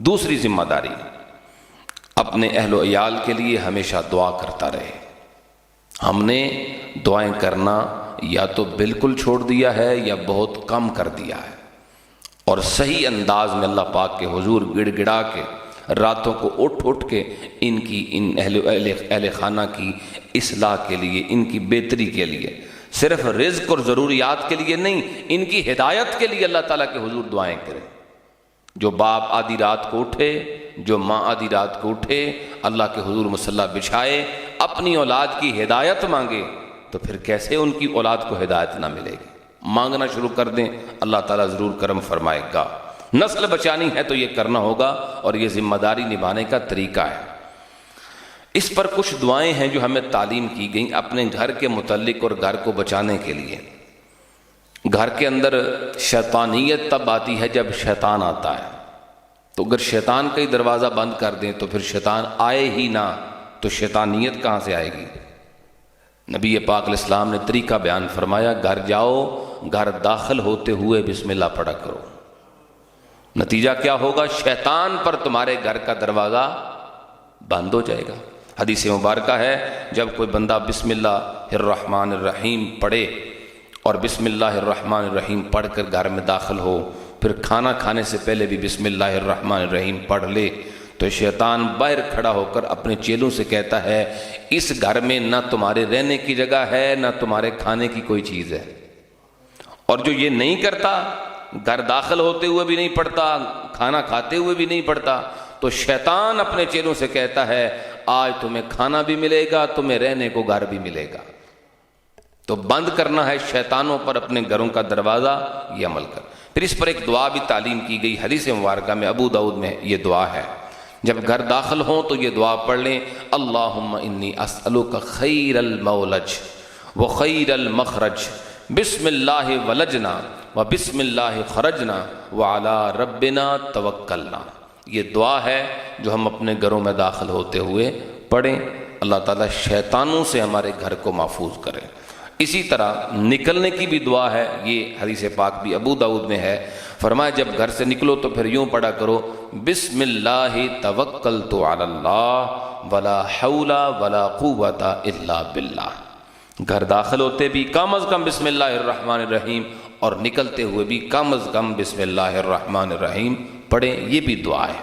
دوسری ذمہ داری، اپنے اہل و عیال کے لیے ہمیشہ دعا کرتا رہے۔ ہم نے دعائیں کرنا یا تو بالکل چھوڑ دیا ہے یا بہت کم کر دیا ہے، اور صحیح انداز میں اللہ پاک کے حضور گڑ گڑا کے راتوں کو اٹھ کے ان اہل خانہ کی اصلاح کے لیے، ان کی بہتری کے لیے، صرف رزق اور ضروریات کے لیے نہیں، ان کی ہدایت کے لیے اللہ تعالیٰ کے حضور دعائیں کریں۔ جو باپ آدھی رات کو اٹھے، جو ماں آدھی رات کو اٹھے، اللہ کے حضور مصلی بچھائے، اپنی اولاد کی ہدایت مانگے، تو پھر کیسے ان کی اولاد کو ہدایت نہ ملے گی؟ مانگنا شروع کر دیں، اللہ تعالیٰ ضرور کرم فرمائے گا۔ نسل بچانی ہے تو یہ کرنا ہوگا، اور یہ ذمہ داری نبھانے کا طریقہ ہے۔ اس پر کچھ دعائیں ہیں جو ہمیں تعلیم کی گئیں اپنے گھر کے متعلق اور گھر کو بچانے کے لیے۔ گھر کے اندر شیطانیت تب آتی ہے جب شیطان آتا ہے، تو اگر شیطان کا ہی دروازہ بند کر دیں تو پھر شیطان آئے ہی نہ تو شیطانیت کہاں سے آئے گی؟ نبی پاک علیہ السلام نے طریقہ بیان فرمایا، گھر جاؤ، گھر داخل ہوتے ہوئے بسم اللہ پڑھا کرو۔ نتیجہ کیا ہوگا؟ شیطان پر تمہارے گھر کا دروازہ بند ہو جائے گا۔ حدیث مبارکہ ہے، جب کوئی بندہ بسم اللہ الرحمن الرحیم پڑھے اور بسم اللہ الرحمن الرحیم پڑھ کر گھر میں داخل ہو، پھر کھانا کھانے سے پہلے بھی بسم اللہ الرحمن الرحیم پڑھ لے، تو شیطان باہر کھڑا ہو کر اپنے چیلوں سے کہتا ہے، اس گھر میں نہ تمہارے رہنے کی جگہ ہے، نہ تمہارے کھانے کی کوئی چیز ہے۔ اور جو یہ نہیں کرتا، گھر داخل ہوتے ہوئے بھی نہیں پڑھتا، کھانا کھاتے ہوئے بھی نہیں پڑھتا، تو شیطان اپنے چیلوں سے کہتا ہے، آج تمہیں کھانا بھی ملے گا، تمہیں رہنے کو گھر بھی ملے گا۔ تو بند کرنا ہے شیطانوں پر اپنے گھروں کا دروازہ، یہ عمل کر۔ پھر اس پر ایک دعا بھی تعلیم کی گئی، حدیث مبارکہ میں ابو داؤد میں یہ دعا ہے، جب گھر داخل ہوں تو یہ دعا پڑھ لیں، اللہم انی اسألک خیر المولج و خیر المخرج، بسم اللہ ولجنا و بسم اللہ خرجنا وعلی ربنا توکلنا۔ یہ دعا ہے جو ہم اپنے گھروں میں داخل ہوتے ہوئے پڑھیں، اللہ تعالیٰ شیطانوں سے ہمارے گھر کو محفوظ کرے۔ اسی طرح نکلنے کی بھی دعا ہے، یہ حدیث پاک بھی ابو داؤد میں ہے، فرمایا جب گھر سے نکلو تو پھر یوں پڑھا کرو، بسم اللہ توکلت علی اللہ ولا حول ولا قوت الا باللہ۔ گھر داخل ہوتے بھی کم از کم بسم اللہ الرحمن الرحیم، اور نکلتے ہوئے بھی کم از کم بسم اللہ الرحمن الرحیم پڑھیں، یہ بھی دعا ہے۔